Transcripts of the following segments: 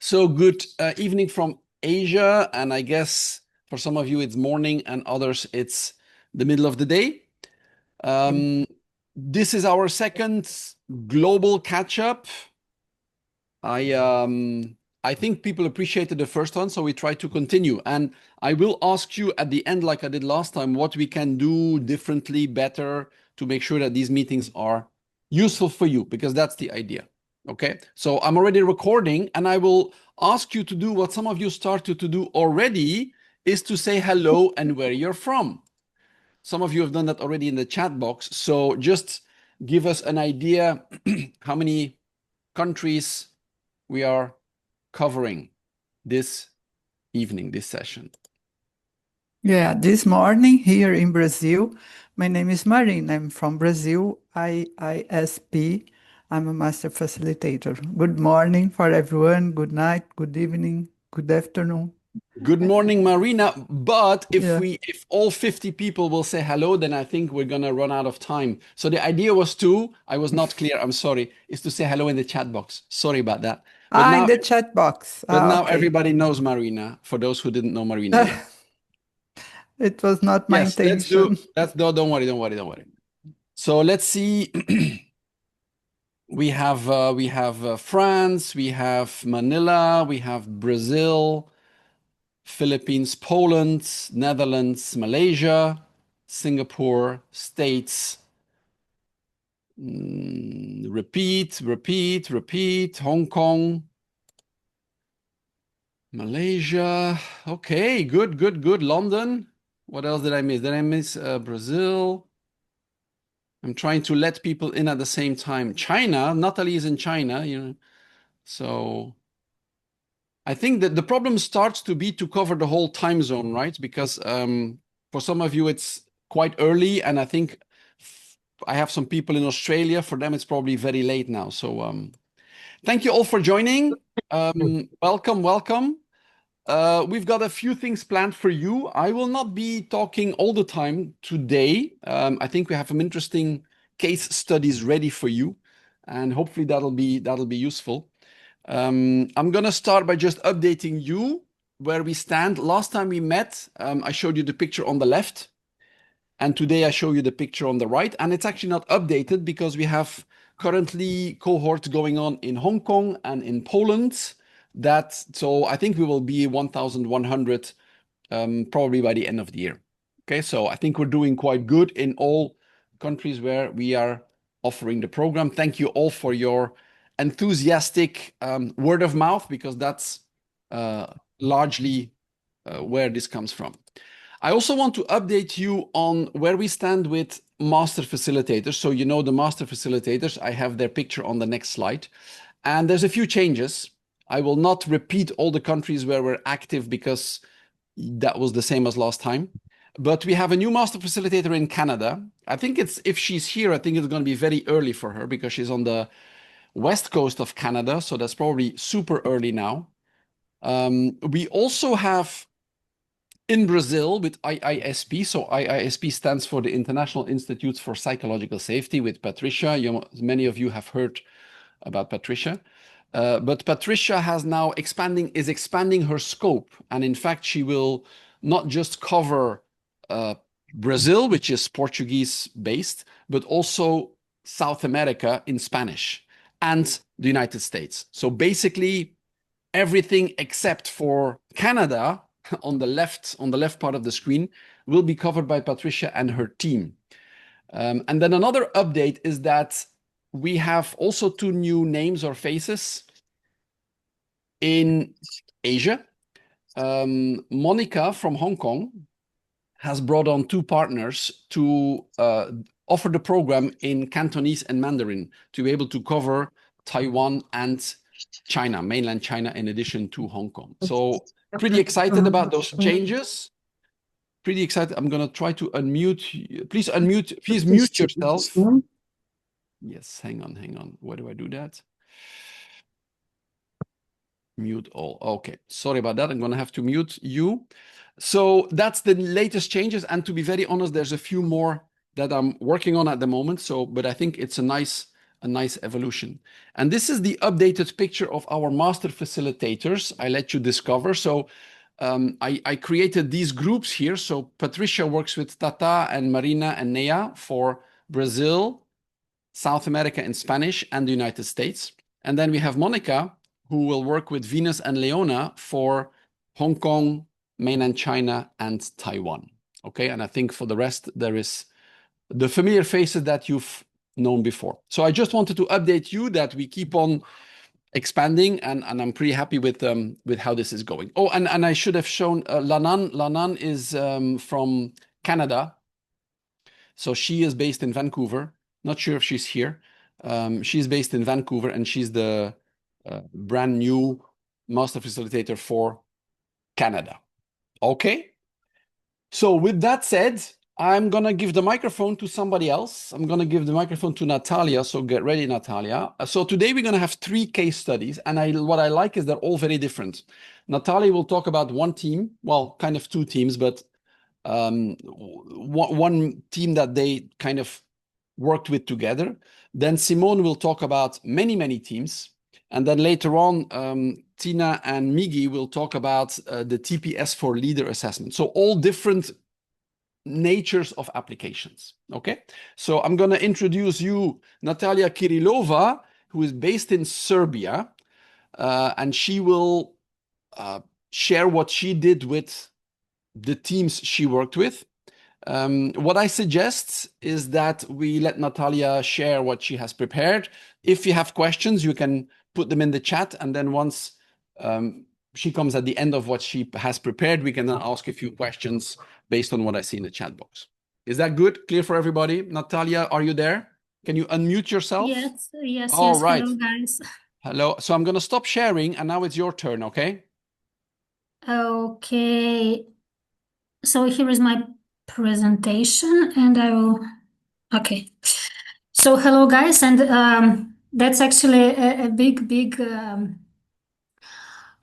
So good evening from Asia, and I guess for some of you it's morning, and others it's the middle of the day. This is our second global catch-up. I think people appreciated the first one, so we try to continue. And I will ask you at the end, like I did last time, what we can do differently, better to make sure that these meetings are useful for you, because that's the idea. Okay, so I'm already recording, and I will ask you to do what some of you started to do already, is to say hello and where you're from. Some of you have done that already in the chat box. So just give us an idea how many countries we are covering this evening, this session. Yeah, this morning here in Brazil, my name is Marina. I'm from Brazil, IISP. I'm a master facilitator. Good morning for everyone. Good night, good evening, good afternoon. Good morning, Marina. But Yeah. if all 50 people will say hello, then I think we're gonna run out of time. So the idea was I was not clear, I'm sorry, is to say hello in the chat box. Sorry about that. But In now the chat box. Okay. everybody knows Marina, for those who didn't know Marina yet. It was not my Yes, intention. no, don't worry. So let's see. We have France, we have Manila, we have Brazil, Philippines, Poland, Netherlands, Malaysia, Singapore, States. Repeat. Hong Kong, Malaysia. Okay, good. London. What else did I miss? Did I miss Brazil? I'm trying to let people in at the same time. China, Natalie is in China, so I think that the problem starts to be to cover the whole time zone, right? Because for some of you, it's quite early, and I think I have some people in Australia. For them, it's probably very late now. So thank you all for joining. Welcome. We've got a few things planned for you. I will not be talking all the time today. I think we have some interesting case studies ready for you, and hopefully that'll be useful. I'm gonna start by just updating you where we stand. Last time we met, I showed you the picture on the left, and today I show you the picture on the right, and it's actually not updated because we have currently cohorts going on in Hong Kong and in Poland. So I think we will be 1,100 probably by the end of the year. Okay, so I think we're doing quite good in all countries where we are offering the program. Thank you all for your enthusiastic word of mouth, because that's largely where this comes from. I also want to update you on where we stand with master facilitators. So you know the master facilitators, I have their picture on the next slide. And there's a few changes. I will not repeat all the countries where we're active because that was the same as last time. But we have a new master facilitator in Canada. I think if she's here, I think it's going to be very early for her because she's on the west coast of Canada. So that's probably super early now. We also have in Brazil with IISP. So IISP stands for the International Institutes for Psychological Safety with Patricia. Many of you have heard about Patricia. But Patricia is expanding her scope. And in fact, she will not just cover Brazil, which is Portuguese based, but also South America in Spanish and the United States. So basically everything except for Canada on the left part of the screen will be covered by Patricia and her team. And then another update is that we have also two new names or faces in Asia. Monica from Hong Kong has brought on two partners to offer the program in Cantonese and Mandarin to be able to cover Taiwan and China, mainland China, in addition to Hong Kong. So pretty excited about those changes. Pretty excited. I'm going to try to unmute. Please mute yourself. Yes, hang on. Where do I do that? Mute all. Okay, sorry about that. I'm going to have to mute you. So that's the latest changes. And to be very honest, there's a few more that I'm working on at the moment. But I think it's a nice a nice evolution. And this is the updated picture of our master facilitators I let you discover. So I created these groups here. So Patricia works with Tata and Marina and Nea for Brazil, South America in Spanish, and the United States. And then we have Monica, who will work with Venus and Leona for Hong Kong, mainland China, and Taiwan. Okay, and I think for the rest, there is the familiar faces that you've known before. So I just wanted to update you that we keep on expanding, and I'm pretty happy with how this is going. Oh, and I should have shown Lanan. Lanan is from Canada. So she is based in Vancouver. Not sure if she's here. She's based in Vancouver, and she's the brand new master facilitator for Canada. Okay. So with that said, I'm going to give the microphone to somebody else. I'm going to give the microphone to Natalia. So get ready, Natalia. So today we're going to have 3 case studies. And what I like is they're all very different. Natalia will talk about one team, well, kind of 2 teams, but one team that they kind of worked with together. Then Simone will talk about many, many teams. And then later on, Tina and Migi will talk about the TPS for leader assessment. So all different natures of applications. Okay, so I'm going to introduce you Natalia Kirilova, who is based in Serbia, and she will share what she did with the teams she worked with. What I suggest is that we let Natalia share what she has prepared. If you have questions, you can put them in the chat, and then once she comes at the end of what she has prepared, we can then ask a few questions based on what I see in the chat box. Is that good? Clear for everybody? Natalia, are you there? Can you unmute yourself? Yes, yes, All yes. right. Hello, guys. Hello. So I'm going to stop sharing, and now it's your turn, okay? Okay. So here is my presentation, and I will. Okay. So hello, guys, and that's actually a big, big.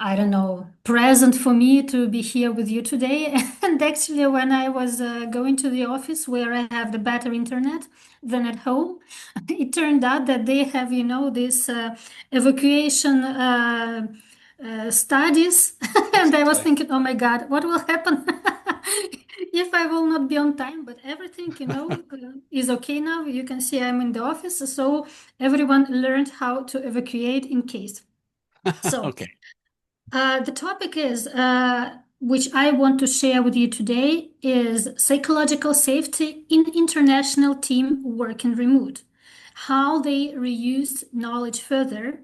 I don't know, present for me to be here with you today. And actually, when I was going to the office where I have the better internet than at home, it turned out that they have, this evacuation studies. And I was thinking, oh my God, what will happen if I will not be on time? But everything, is okay now. You can see I'm in the office. So everyone learned how to evacuate in case. So. Okay. The topic is, which I want to share with you today, is psychological safety in international team working remote, how they reuse knowledge further.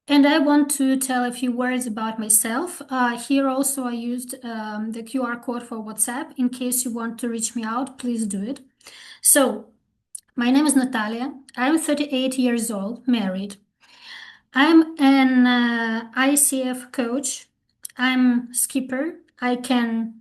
And I want to tell a few words about myself. Here also I used the QR code for WhatsApp. In case you want to reach me out, please do it. So, my name is Natalia. I'm 38 years old, married. I'm an ICF coach. I'm skipper. I can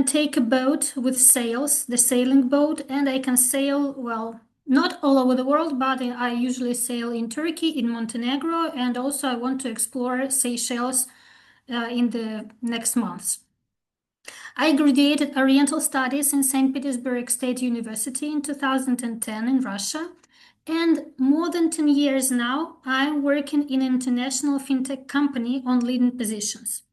take a boat with sails, the sailing boat, and I can sail, well, not all over the world, but I usually sail in Turkey, in Montenegro, and also I want to explore Seychelles in the next months. I graduated Oriental Studies in St. Petersburg State University in 2010 in Russia. And more than 10 years now, I'm working in an international fintech company on leading positions.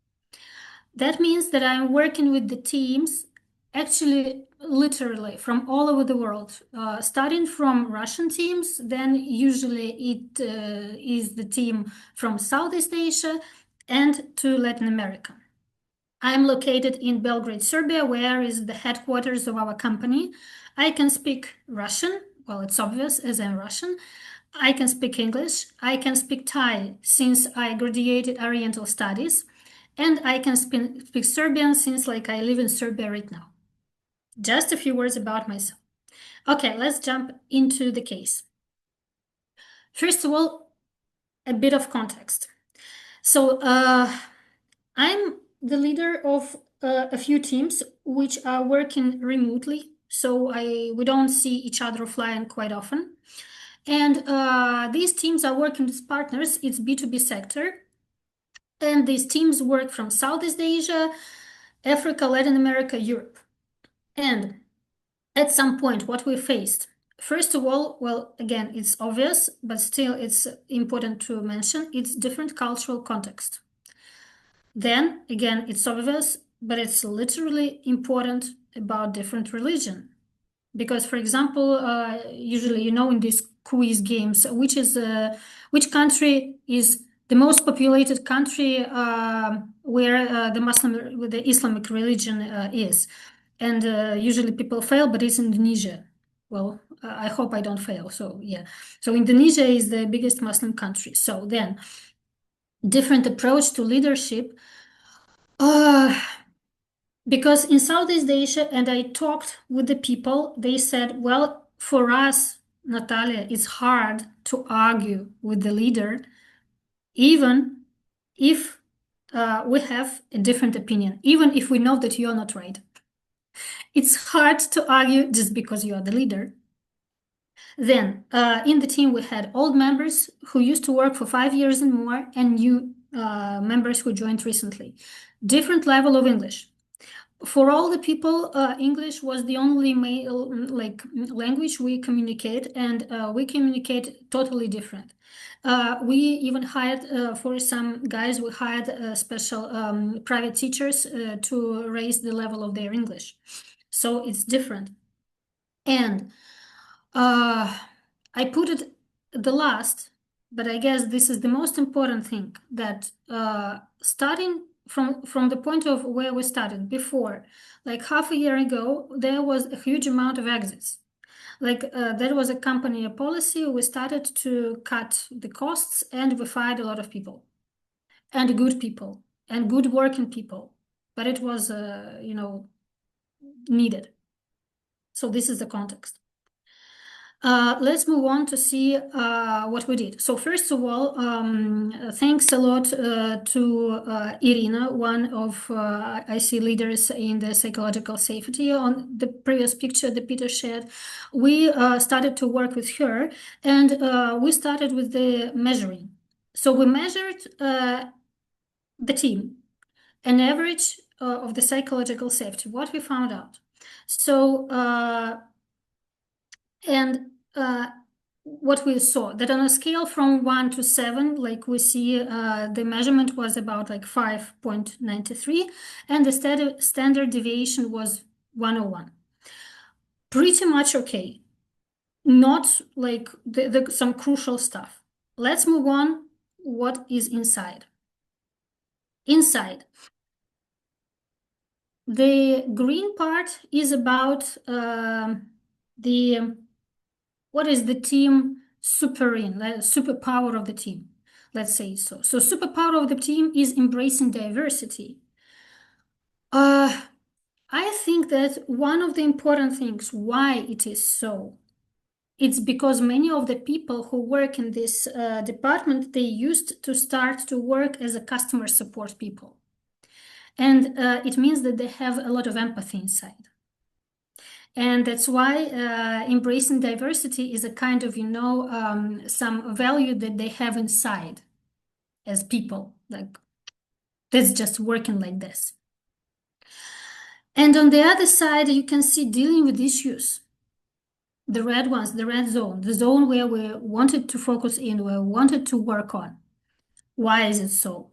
That means that I'm working with the teams, actually, literally from all over the world, starting from Russian teams, then usually it is the team from Southeast Asia and to Latin America. I'm located in Belgrade, Serbia, where is the headquarters of our company. I can speak Russian. Well, it's obvious as I'm Russian. I can speak English. I can speak Thai since I graduated Oriental Studies. And I can speak Serbian since I live in Serbia right now. Just a few words about myself. Okay, let's jump into the case. First of all, a bit of context. So I'm the leader of a few teams which are working remotely. So we don't see each other offline quite often. And these teams are working with partners. It's B2B sector. And these teams work from Southeast Asia, Africa, Latin America, Europe. And at some point, what we faced, first of all, well, again, it's obvious, but still it's important to mention, it's different cultural context. Then, again, it's obvious, but it's literally important about different religion. Because, for example, usually, in these quiz games, which country is the most populated country where the Islamic religion is, and usually people fail, but it's Indonesia. Well, I hope I don't fail. So yeah, so Indonesia is the biggest Muslim country. So then, different approach to leadership. Because in Southeast Asia, and I talked with the people, they said, well, for us, Natalia, it's hard to argue with the leader, even if we have a different opinion, even if we know that you're not right. It's hard to argue just because you are the leader. Then, in the team, we had old members who used to work for 5 years and more, and new members who joined recently. Different level of English. For all the people, English was the only language we communicate, and we communicate totally different. We even hired, for some guys, we hired special private teachers to raise the level of their English. So it's different. And I put it the last, but I guess this is the most important thing, that starting from the point of where we started before, like half a year ago, there was a huge amount of exits. Like there was a company policy, we started to cut the costs, and we fired a lot of people, and good people, and good working people. But it was, needed. So this is the context. Let's move on to see what we did. So first of all, thanks a lot to Irina, one of IC leaders in the psychological safety. On the previous picture that Peter shared, we started to work with her, and we started with the measuring. So we measured the team, an average of the psychological safety, what we found out. So, and what we saw, that on a scale from 1 to 7, like we see the measurement was about like 5.93, and the standard deviation was 101. Pretty much okay. Not like some crucial stuff. Let's move on. What is inside? Inside, the green part is about what is the team superpower of the team, let's say so. So superpower of the team is embracing diversity. I think that one of the important things why it is so, it's because many of the people who work in this department, they used to start to work as a customer support people. And it means that they have a lot of empathy inside. And that's why embracing diversity is a kind of, some value that they have inside as people, like that's just working like this. And on the other side, you can see dealing with issues, the red ones, the red zone, the zone where we wanted to focus in, where we wanted to work on. Why is it so?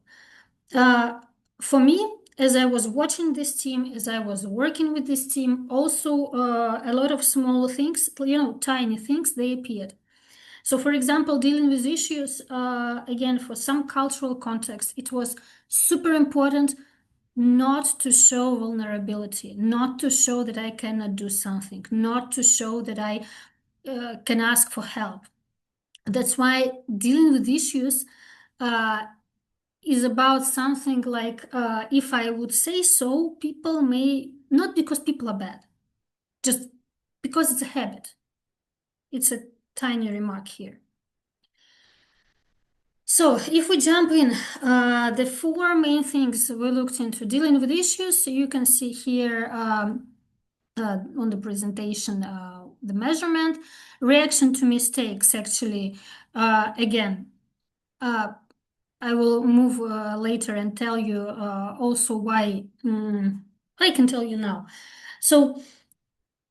For me, as I was watching this team, as I was working with this team, also a lot of small things, tiny things, they appeared. So, for example, dealing with issues, again, for some cultural context, it was super important not to show vulnerability, not to show that I cannot do something, not to show that I can ask for help. That's why dealing with issues is about something like, if I would say so, people may, not because people are bad, just because it's a habit. It's a tiny remark here. So if we jump in, the 4 main things we looked into dealing with issues, so you can see here on the presentation, the measurement, reaction to mistakes, actually, again, I will move later and tell you also why. I can tell you now. So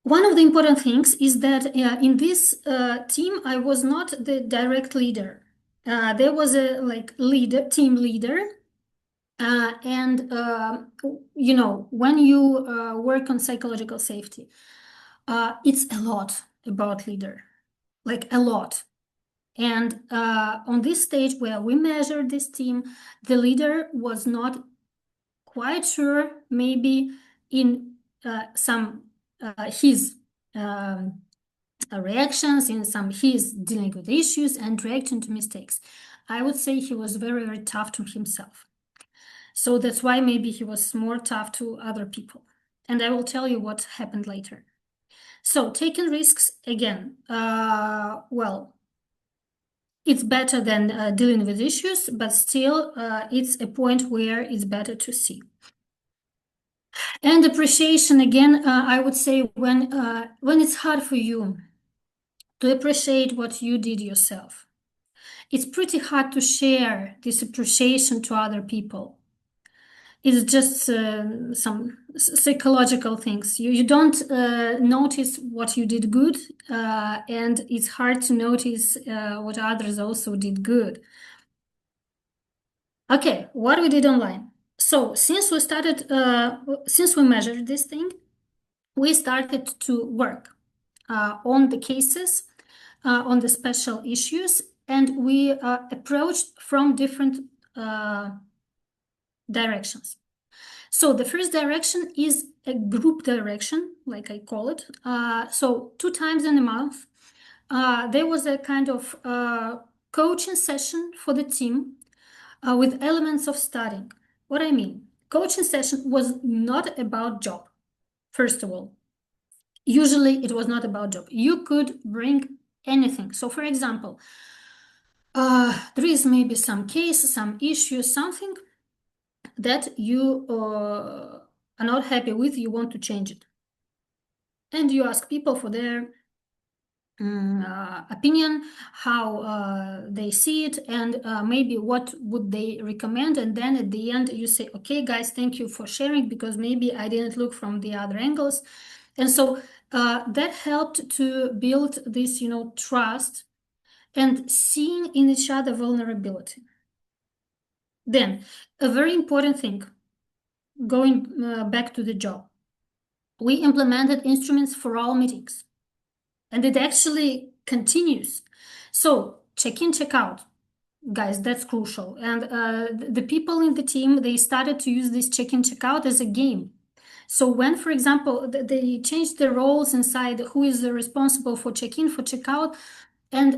One of the important things is that in this team, I was not the direct leader. There was a team leader, and when you work on psychological safety, it's a lot about leader, like a lot. And on this stage where we measured this team, the leader was not quite sure, maybe in some his reactions, in some his dealing with issues and reacting to mistakes. I would say he was very, very tough to himself. So that's why maybe he was more tough to other people. And I will tell you what happened later. So taking risks again, well, it's better than dealing with issues, but still it's a point where it's better to see. And appreciation again, I would say when it's hard for you to appreciate what you did yourself, it's pretty hard to share this appreciation to other people. It's just some psychological things. You don't notice what you did good, and it's hard to notice what others also did good. Okay, what we did online. So since we measured this thing, we started to work on the cases, on the special issues, and we approached from different directions. So the first direction is a group direction, like I call it. So 2 times in a month, there was a kind of coaching session for the team with elements of studying. What I mean, coaching session was not about job, first of all. Usually it was not about job. You could bring anything. So for example, there is maybe some case, some issue, something that you are not happy with, you want to change it. And you ask people for their opinion, how they see it, and maybe what would they recommend. And then at the end, you say, okay, guys, thank you for sharing, because maybe I didn't look from the other angles. And so that helped to build this, trust and seeing in each other vulnerability. Then, a very important thing, going back to the job, we implemented instruments for all meetings, and it actually continues. So check in, check out, guys, that's crucial. And the people in the team, they started to use this check in, check out as a game. So when, for example, they changed the roles inside, who is responsible for check in, for check out, and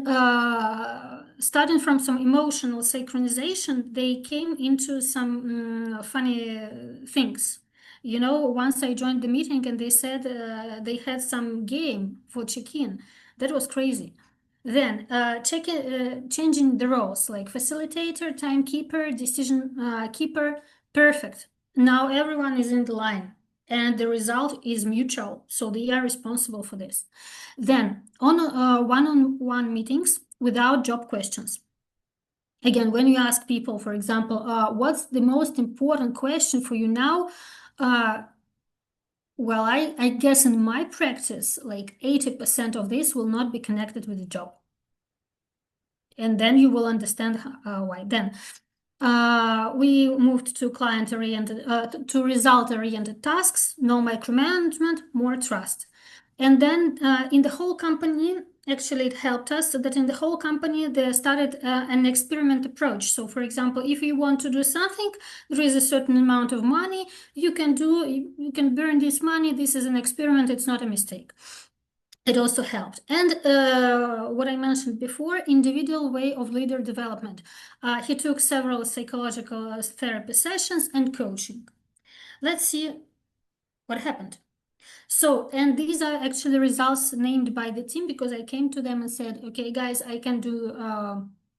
starting from some emotional synchronization, they came into some funny things. Once I joined the meeting and they said they had some game for check-in. That was crazy. Then changing the roles, like facilitator, timekeeper, decision keeper, perfect. Now everyone is in the line and the result is mutual. So they are responsible for this. Then on one-on-one meetings without job questions. Again, when you ask people, for example, what's the most important question for you now? Well, I guess in my practice, like 80% of this will not be connected with the job. And then you will understand why. Then we moved to client-oriented, to result-oriented tasks, no micromanagement, more trust. And then in the whole company, actually it helped us that in the whole company, they started an experiment approach. So for example, if you want to do something, there is a certain amount of money you can burn this money. This is an experiment, it's not a mistake. It also helped. And what I mentioned before, individual way of leader development. He took several psychological therapy sessions and coaching. Let's see what happened. So, and these are actually results named by the team, because I came to them and said, okay, guys, I can do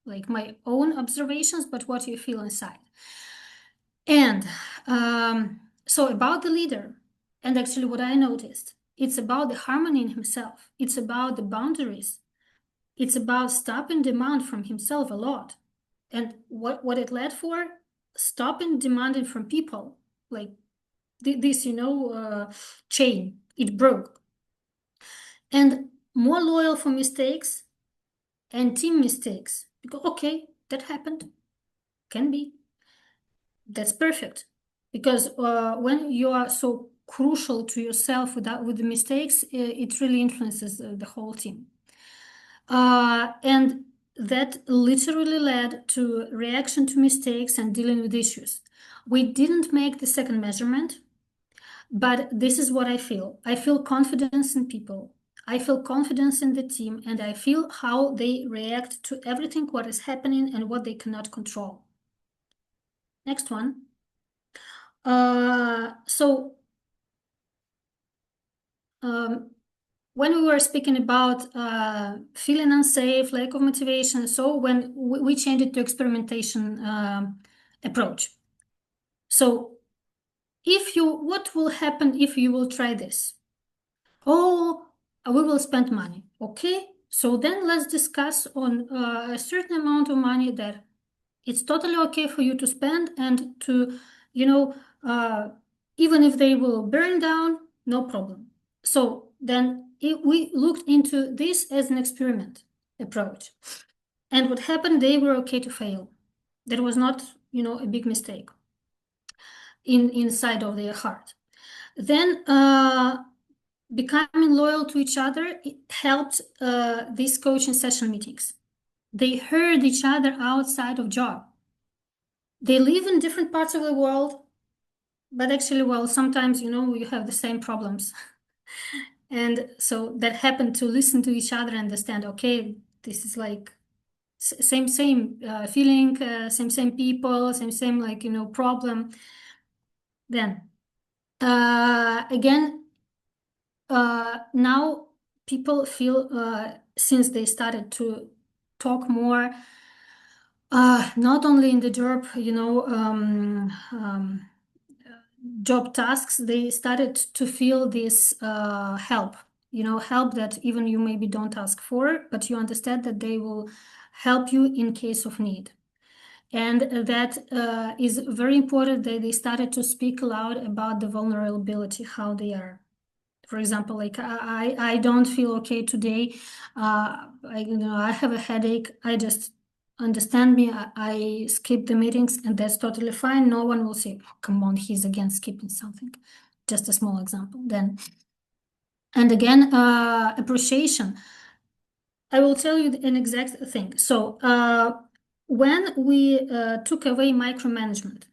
like my own observations, but what do you feel inside? And so about the leader, and actually what I noticed, it's about the harmony in himself. It's about the boundaries. It's about stopping demand from himself a lot. And what it led for? Stopping demanding from people. Like this, chain, it broke. and more loyal for mistakes and team mistakes. Because, okay, that happened. Can be. That's perfect. Because when you are so crucial to yourself with the mistakes, it really influences the whole team. And that literally led to reaction to mistakes and dealing with issues. We didn't make the second measurement, but this is what I feel. I feel confidence in people. I feel confidence in the team, and I feel how they react to everything what is happening and what they cannot control. Next one. So when we were speaking about feeling unsafe, lack of motivation, so when we changed it to experimentation approach. So what will happen if you will try this? Oh, we will spend money. Okay, so then let's discuss on a certain amount of money that it's totally okay for you to spend and to, even if they will burn down, no problem. So then we looked into this as an experiment approach. And what happened, they were okay to fail. That was not, a big mistake inside of their heart. Then becoming loyal to each other, it helped these coaching session meetings. They heard each other outside of job. They live in different parts of the world, but actually, well, sometimes, you have the same problems. And so that happened to listen to each other and understand, okay, this is like same feeling, same people, same like, problem. Then again, now people feel since they started to talk more, not only in the job, job tasks, they started to feel this help, help that even you maybe don't ask for, but you understand that they will help you in case of need. And that is very important that they started to speak aloud about the vulnerability, how they are. For example, like I don't feel okay today. I have a headache. I just understand me. I skip the meetings, and that's totally fine. No one will say, oh, "Come on, he's again skipping something." Just a small example. Then, and again, appreciation. I will tell you an exact thing. So when we took away micromanagement,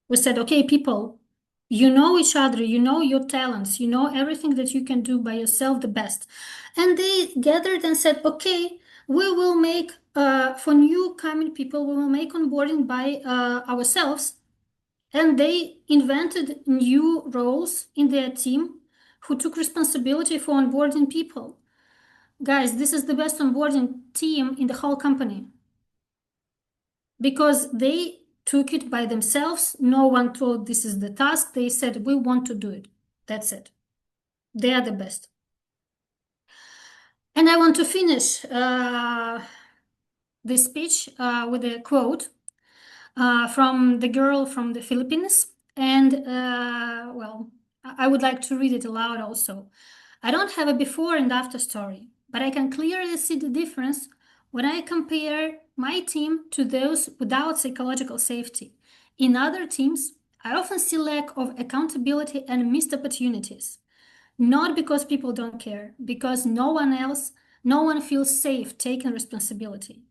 we said, okay, people, you know each other, you know your talents, you know everything that you can do by yourself the best. And they gathered and said, okay, we will make, for new coming people, we will make onboarding by ourselves. And they invented new roles in their team who took responsibility for onboarding people. Guys, this is the best onboarding team in the whole company because they took it by themselves. No one told this is the task. They said, we want to do it. That's it. They are the best. And I want to finish this speech with a quote from the girl from the Philippines. And, well, I would like to read it aloud also. I don't have a before and after story, but I can clearly see the difference when I compare my team to those without psychological safety. In other teams, I often see lack of accountability and missed opportunities. Not because people don't care, because no one feels safe taking responsibility.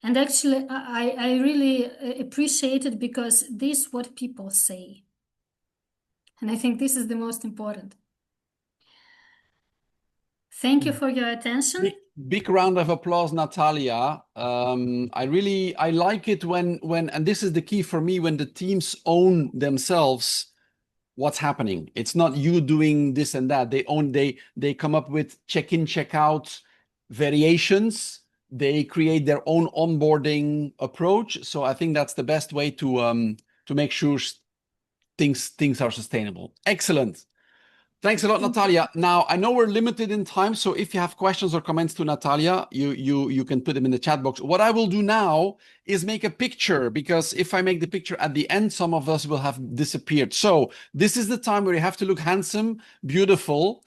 And actually, I really appreciate it because this is what people say. And I think this is the most important. Thank you for your attention. Big round of applause, Natalia. I like it when, and this is the key for me, when the teams own themselves what's happening. It's not you doing this and that. They come up with check-in, check-out variations. They create their own onboarding approach. So I think that's the best way to make sure things are sustainable. Excellent. Thanks a lot, Natalia. Now, I know we're limited in time, so if you have questions or comments to Natalia, you can put them in the chat box. What I will do now is make a picture, because if I make the picture at the end, some of us will have disappeared. So this is the time where you have to look handsome, beautiful.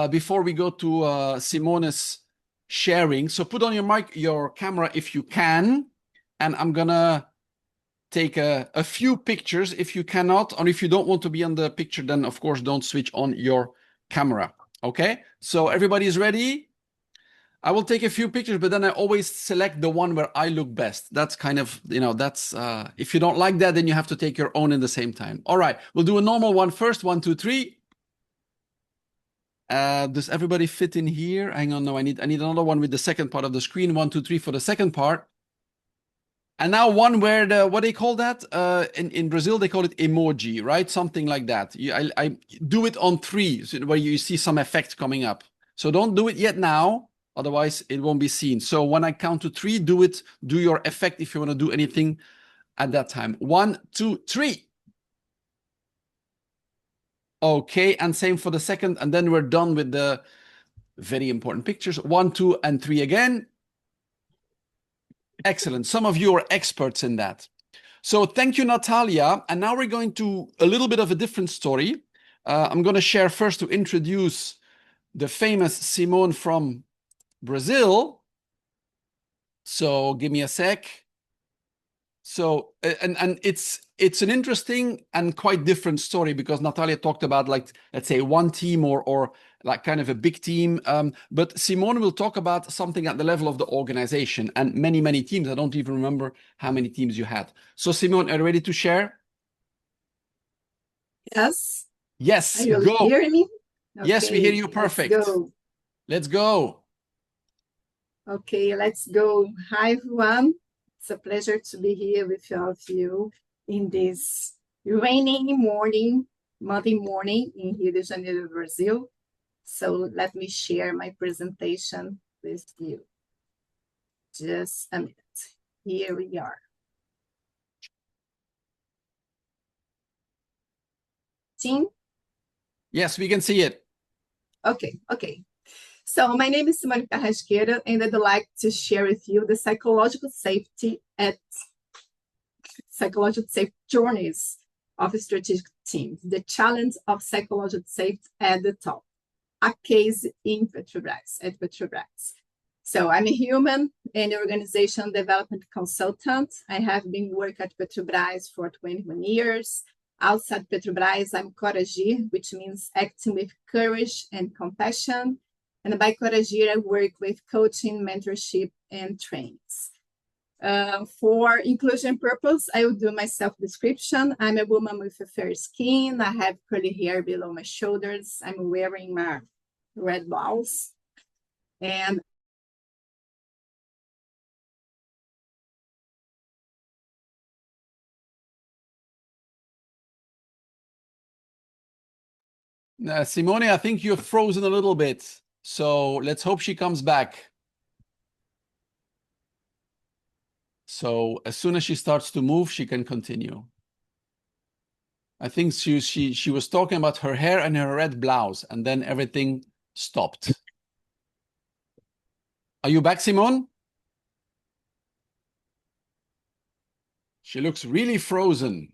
before we go to Simone's sharing. So put on your camera if you can, and I'm gonna take a few pictures. If you cannot, or if you don't want to be on the picture, then of course don't switch on your camera. Okay, so everybody's ready. I will take a few pictures, but then I always select the one where I look best. That's kind of, that's, if you don't like that, then you have to take your own in the same time. All right, we'll do a normal one first. 1, 2, 3. Does everybody fit in here? Hang on, no, I need another one with the second part of the screen. 1, 2, 3 for the second part. And now one where what they call that? In Brazil, they call it emoji, right? Something like that. I do it on 3, so where you see some effect coming up. So don't do it yet now. Otherwise, it won't be seen. So when I count to 3, do your effect if you want to do anything at that time. 1, 2, 3. Okay, and same for the second. And then we're done with the very important pictures. 1, 2, and 3 again. Excellent. Some of you are experts in that. So thank you, Natalia. And now we're going to a little bit of a different story. I'm going to share first to introduce the famous Simone from Brazil. So give me a sec. So, and it's an interesting and quite different story because Natalia talked about, like, let's say one team or like kind of a big team. But Simone will talk about something at the level of the organization and many, many teams. I don't even remember how many teams you had. So Simone, are you ready to share? Yes. Yes, Are you go. hearing me? Yes, we hear you perfect. Let's go. Let's go. Okay, let's go. Hi, everyone. It's a pleasure to be here with all of you in this rainy morning, Monday morning in Rio de Janeiro, Brazil. So let me share my presentation with you. Just a minute. Here we are. Team? Yes, we can see it. Okay. So my name is Simone Carrasqueira, and I'd like to share with you the psychological safety journeys of strategic teams, the challenge of psychological safety at the top, a case in Petrobras. So I'm a human and organization development consultant. I have been working at Petrobras for 21 years. Outside Petrobras, I'm Coragir, which means acting with courage and compassion. And by Coragir, I work with coaching, mentorship, and trainings. For inclusion purpose, I will do my self-description. I'm a woman with a fair skin. I have curly hair below my shoulders. I'm wearing my red blouse. And Simone, I think you're frozen a little bit. So let's hope she comes back. So as soon as she starts to move, she can continue. I think she was talking about her hair and her red blouse, and then everything stopped. Are you back, Simone? She looks really frozen.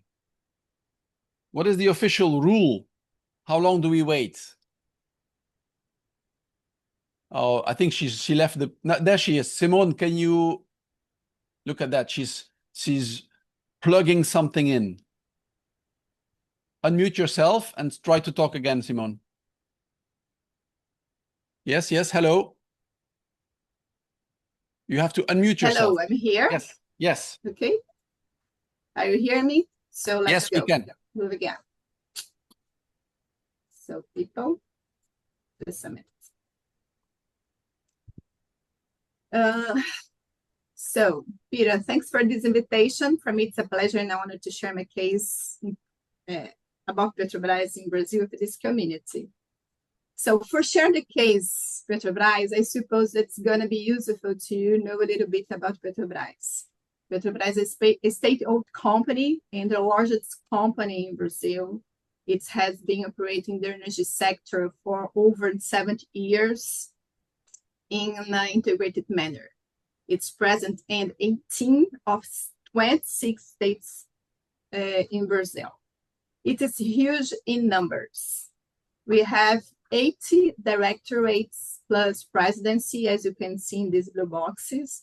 What is the official rule? How long do we wait? Oh, I think she left the. No, there she is. Simone, can you look at that? She's plugging something in. Unmute yourself and try to talk again, Simone. Yes, hello. You have to unmute yourself. hello, I'm here. Yes. Okay. Are you hearing me? So let's go. Yes, we can. Move again. So people, just a minute. So Peter, thanks for this invitation. For me, it's a pleasure and I wanted to share my case about Petrobras in Brazil with this community. So for sharing the case, Petrobras, I suppose it's going to be useful to you know a little bit about Petrobras. Petrobras is a state-owned company and the largest company in Brazil. It has been operating the energy sector for over 70 years in an integrated manner. It's present in 18 of 26 states in Brazil. It is huge in numbers. We have 80 directorates plus presidency, as you can see in these blue boxes,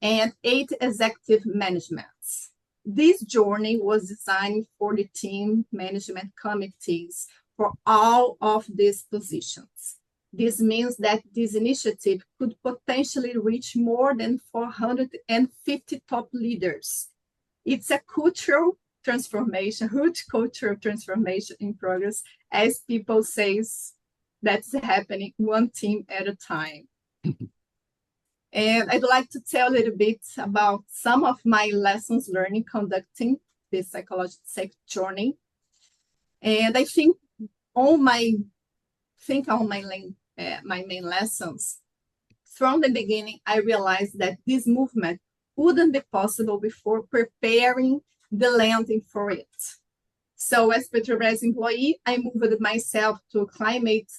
and 8 executive managements. This journey was designed for the team management committees for all of these positions. This means that this initiative could potentially reach more than 450 top leaders. It's a cultural transformation, huge cultural transformation in progress, as people say, that's happening one team at a time. And I'd like to tell a little bit about some of my lessons learned conducting this psychological safety journey. And I think on my main lessons, from the beginning, I realized that this movement wouldn't be possible before preparing the landing for it. So as Petrobras employee, I moved myself to climate,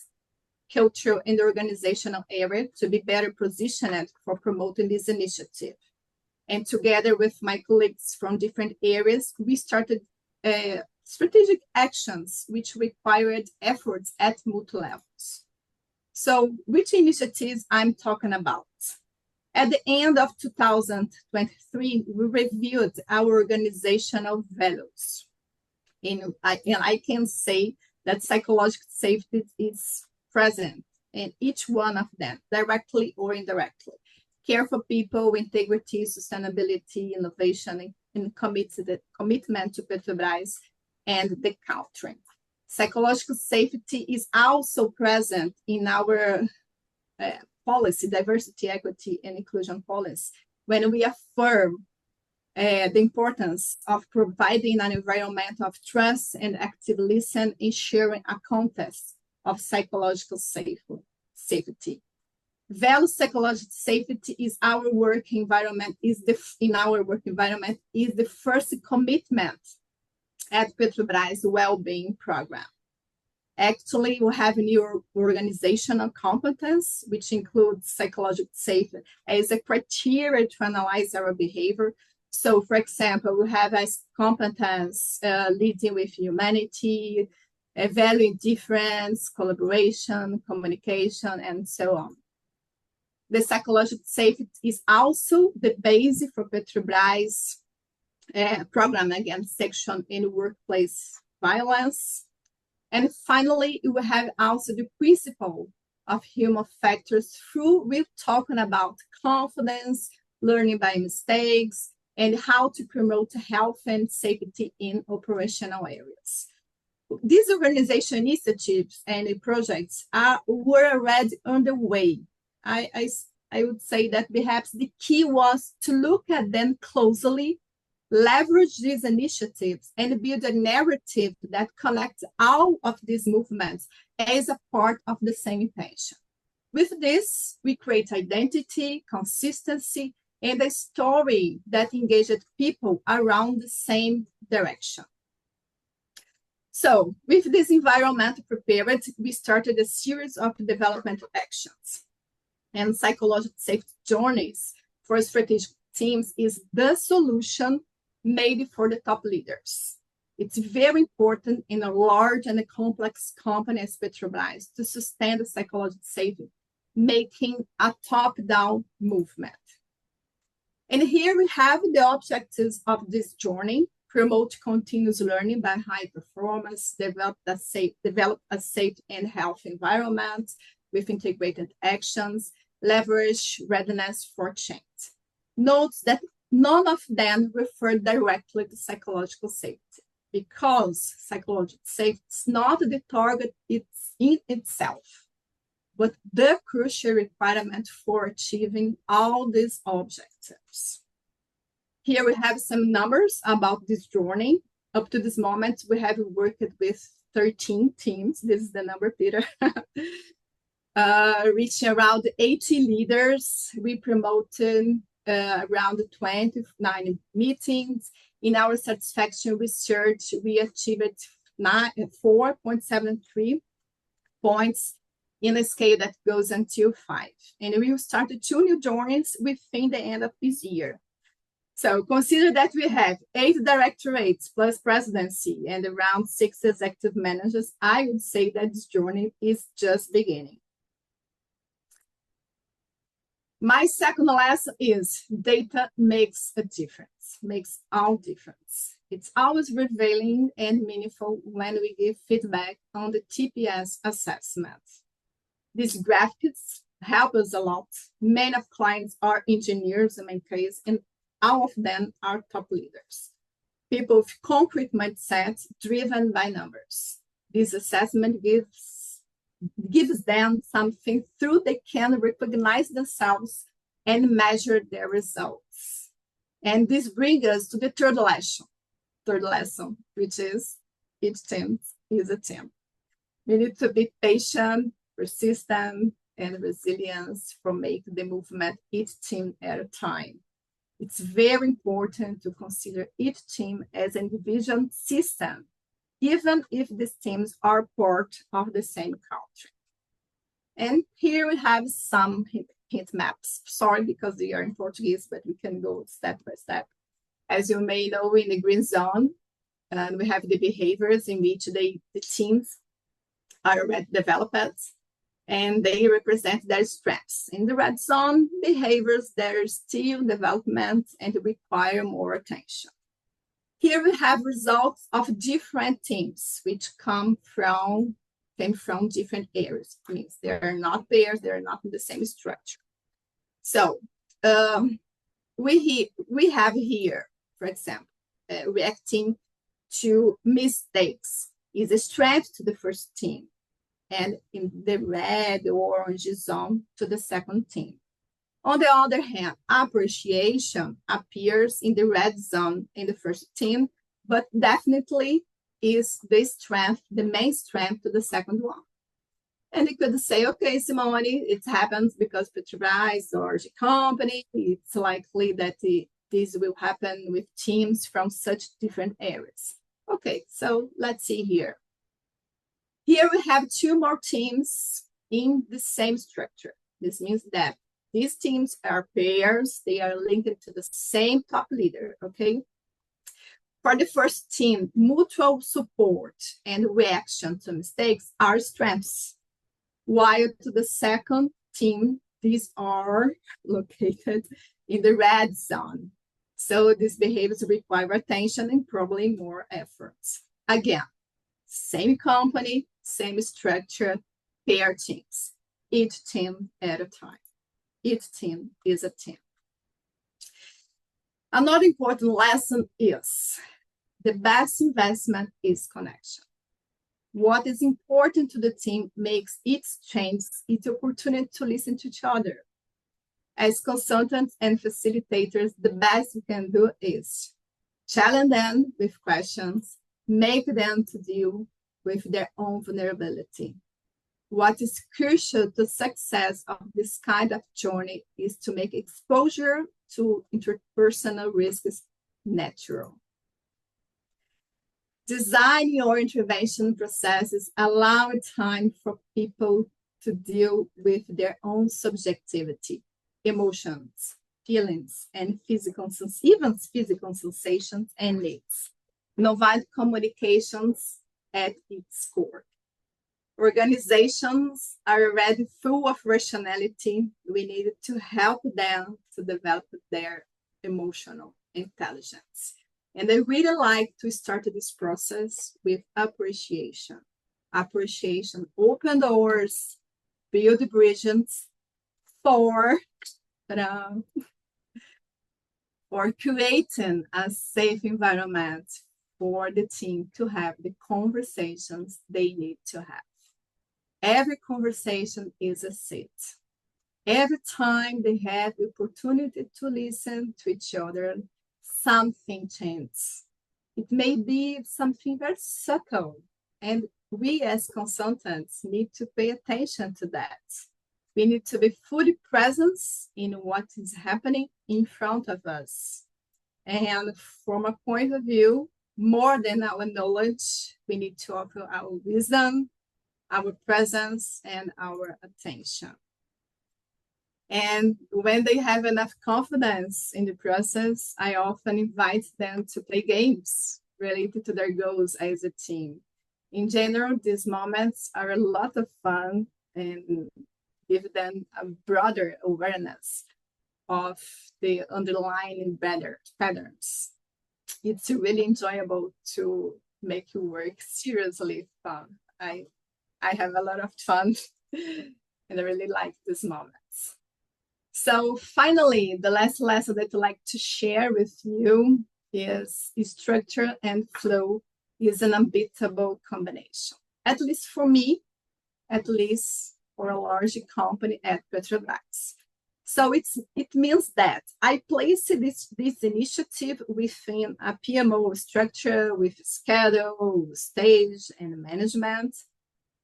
cultural, and organizational area to be better positioned for promoting this initiative. And together with my colleagues from different areas, we started strategic actions which required efforts at multiple levels. So which initiatives I'm talking about? At the end of 2023, we reviewed our organizational values. And I can say that psychological safety is present in each one of them, directly or indirectly. Care for people, integrity, sustainability, innovation, and commitment to Petrobras and the country. Psychological safety is also present in our policy, diversity, equity, and inclusion policy, when we affirm the importance of providing an environment of trust and active listening, ensuring a context of psychological safety. Value psychological safety is our work environment, is the first commitment at Petrobras well-being program. Actually, we have a new organizational competence, which includes psychological safety as a criteria to analyze our behavior. So, for example, we have as competence leading with humanity, valuing difference, collaboration, communication, and so on. The psychological safety is also the basis for Petrobras program against sexual and workplace violence. And finally, we have also the principle of human factors through we're talking about confidence, learning by mistakes, and how to promote health and safety in operational areas. These organization initiatives and projects were already underway. I would say that perhaps the key was to look at them closely, leverage these initiatives, and build a narrative that connects all of these movements as a part of the same intention. With this, we create identity, consistency, and a story that engaged people around the same direction. So, with this environment prepared, we started a series of development actions. And psychological safety journeys for strategic teams is the solution made for the top leaders. It's very important in a large and a complex company as Petrobras to sustain the psychological safety, making a top-down movement. And here we have the objectives of this journey: promote continuous learning by high performance, develop a safe and healthy environment with integrated actions, leverage readiness for change. Note that none of them refer directly to psychological safety, because psychological safety is not the target in itself, but the crucial requirement for achieving all these objectives. Here we have some numbers about this journey. Up to this moment, we have worked with 13 teams. This is the number, Peter. Reaching around 80 leaders. We promoted around 29 meetings. In our satisfaction research, we achieved 4.73 points in a scale that goes until 5. And we will start 2 new journeys within the end of this year. So consider that we have 8 directorates plus presidency and around 6 executive managers. I would say that this journey is just beginning. My second lesson is data makes a difference, makes all difference. It's always revealing and meaningful when we give feedback on the TPS assessment. These graphics help us a lot. Many of clients are engineers in my case, and all of them are top leaders. People with concrete mindsets driven by numbers. This assessment gives them something through they can recognize themselves and measure their results. And this brings us to the third lesson, which is each team is a team. We need to be patient, persistent, and resilience for making the movement each team at a time. It's very important to consider each team as an individual system, even if these teams are part of the same culture. And here we have some heat maps. Sorry, because they are in Portuguese, but we can go step by step. As you may know, in the green zone, we have the behaviors in which the teams are already developed, and they represent their strengths. In the red zone, behaviors that are still development and require more attention. Here we have results of different teams, which came from different areas. It means they are not pairs, they're not in the same structure. So we have here, for example, reacting to mistakes is a strength to the first team, and in the red or orange zone to the second team. On the other hand, appreciation appears in the red zone in the first team, but definitely is the strength, the main strength to the second one. And you could say, okay, Simone, it happens because Petrobras or the company, it's likely that this will happen with teams from such different areas. Okay, so let's see here. Here we have 2 more teams in the same structure. This means that these teams are pairs. They are linked to the same top leader, okay? For the first team, mutual support and reaction to mistakes are strengths. While to the second team, these are located in the red zone. So these behaviors require attention and probably more efforts. Again, same company, same structure, pair teams, each team at a time. Each team is a team. Another important lesson is the best investment is connection. What is important to the team makes each change its opportunity to listen to each other. As consultants and facilitators, the best we can do is challenge them with questions, make them to deal with their own vulnerability. What is crucial to success of this kind of journey is to make exposure to interpersonal risks natural. Design your intervention processes, allow time for people to deal with their own subjectivity, emotions, feelings, and even physical sensations and needs. Nonviolent communications at its core. Organizations are already full of rationality. We need to help them to develop their emotional intelligence. And I really like to start this process with appreciation. Appreciation open doors, build bridges for creating a safe environment for the team to have the conversations they need to have. Every conversation is a seed. Every time they have the opportunity to listen to each other, something changes. It may be something very subtle, and we as consultants need to pay attention to that. We need to be fully present in what is happening in front of us. And from a point of view, more than our knowledge, we need to offer our wisdom, our presence, and our attention. And when they have enough confidence in the process, I often invite them to play games related to their goals as a team. In general, these moments are a lot of fun and give them a broader awareness of the underlying patterns. It's really enjoyable to make your work seriously fun. I have a lot of fun and I really like these moments. So finally, the last lesson that I'd like to share with you is structure and flow is an unbeatable combination. At least for me, at least for a large company at Petrobras. So it means that I place this initiative within a PMO structure with schedule, stage, and management.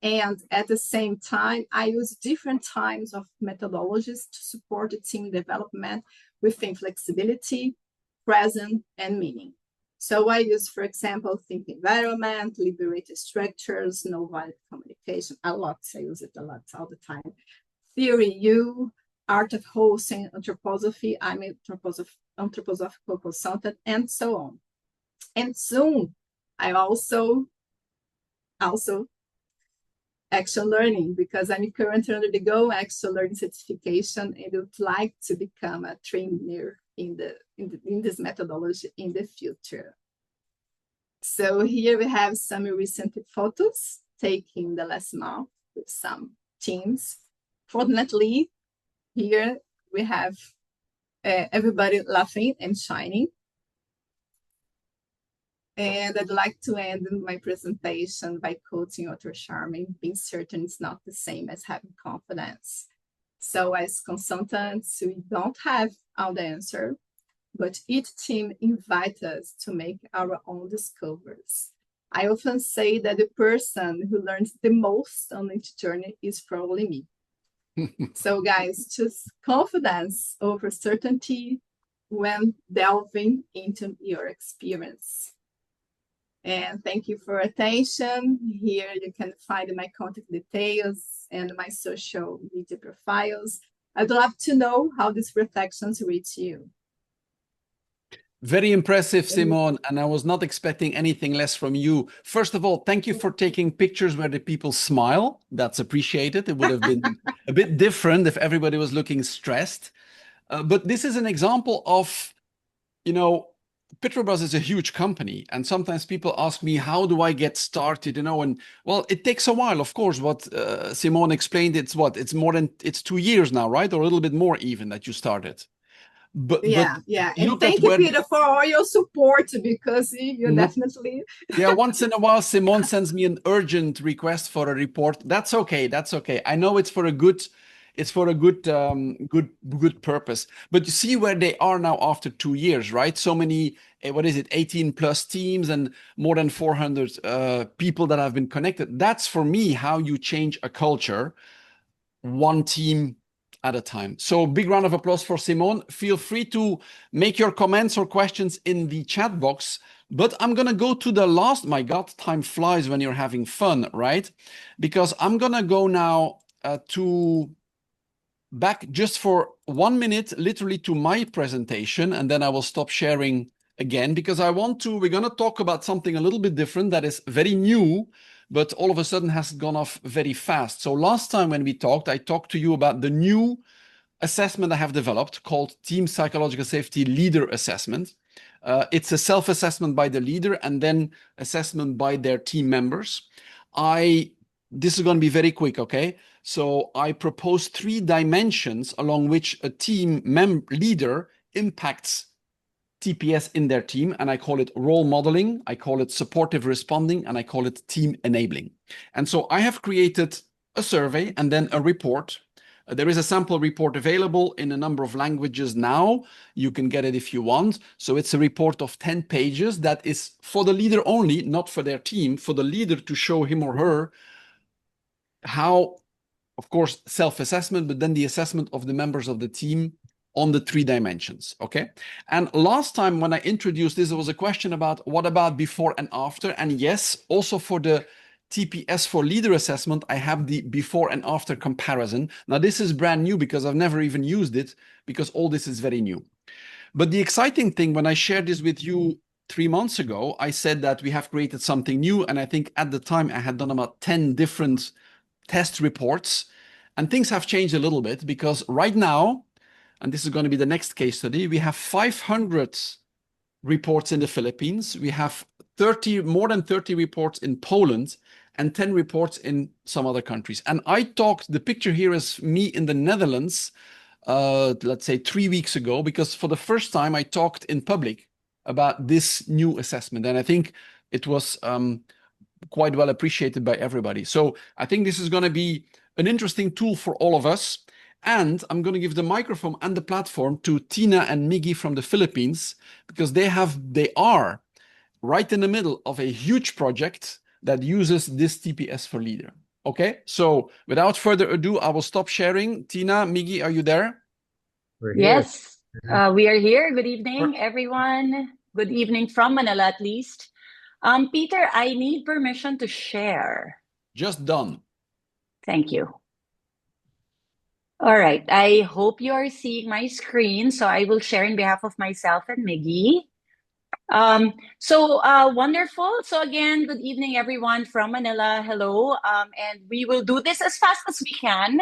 And at the same time, I use different types of methodologies to support the team development within flexibility, presence, and meaning. So I use, for example, think environment, liberated structures, no-violent communication, a lot. I use it a lot all the time. Theory U, art of hosting, anthroposophy, I'm an anthroposophical consultant, and so on. And soon, I also action learning, because I'm currently under the Go Action Learning certification and would like to become a trainer in this methodology in the future. So here we have some recent photos taken the last month with some teams. Fortunately, here we have everybody laughing and shining. And I'd like to end my presentation by quoting Otto Scharmer, being certain it's not the same as having confidence. So as consultants, we don't have all the answer, but each team invites us to make our own discoveries. I often say that the person who learns the most on each journey is probably me. So guys, choose confidence over certainty when delving into your experience. And thank you for attention. Here you can find my contact details and my social media profiles. I'd love to know how these reflections reach you. Very impressive, Simone, and I was not expecting anything less from you. First of all, thank you for taking pictures where the people smile. That's appreciated. It would have been a bit different if everybody was looking stressed. But this is an example of, Petrobras is a huge company, and sometimes people ask me, how do I get started? And well, it takes a while, of course. What Simone explained, it's 2 years now, right? Or a little bit more even that you started. But yeah. And thank you, Peter, for all your support, because you definitely. Yeah, once in a while, Simone sends me an urgent request for a report. That's okay. I know it's for a good purpose. But you see where they are now after 2 years, right? So many, 18 plus teams and more than 400 people that have been connected. That's for me how you change a culture, one team at a time. So big round of applause for Simone. Feel free to make your comments or questions in the chat box. But I'm going to go to the last. My God, time flies when you're having fun, right? Because I'm going to go now back just for 1 minute, literally to my presentation, and then I will stop sharing again, because we're going to talk about something a little bit different that is very new, but all of a sudden has gone off very fast. So last time when we talked, I talked to you about the new assessment I have developed called Team Psychological Safety Leader Assessment. It's a self-assessment by the leader and then assessment by their team members. This is going to be very quick, okay? So I propose 3 dimensions along which a team leader impacts TPS in their team, and I call it role modeling, I call it supportive responding, and I call it team enabling. And so I have created a survey and then a report. There is a sample report available in a number of languages now. You can get it if you want. So it's a report of 10 pages that is for the leader only, not for their team, for the leader to show him or her how, of course, self-assessment, but then the assessment of the members of the team on the 3 dimensions, okay? And last time when I introduced this, there was a question about what about before and after? And yes, also for the TPS for leader assessment, I have the before and after comparison. Now, this is brand new because I've never even used it, because all this is very new. But the exciting thing, when I shared this with you 3 months ago, I said that we have created something new. And I think at the time I had done about 10 different test reports. And things have changed a little bit, because right now, and this is going to be the next case study, we have 500 reports in the Philippines. We have more than 30 reports in Poland, and 10 reports in some other countries. And the picture here is me in the Netherlands, let's say 3 weeks ago, because for the first time I talked in public about this new assessment. And I think it was quite well appreciated by everybody. So I think this is going to be an interesting tool for all of us. And I'm going to give the microphone and the platform to Tina and Miggy from the Philippines, because they are right in the middle of a huge project that uses this TPS for leader. Okay, so without further ado, I will stop sharing. Tina, Miggy, are you there? We're here. Yes, we are here. Good evening, everyone. Good evening from Manila, at least. Peter, I need permission to share. Just done. Thank you. All right. I hope you are seeing my screen, so I will share in behalf of myself and Miggy. Wonderful. So again, good evening, everyone from Manila. Hello. And we will do this as fast as we can.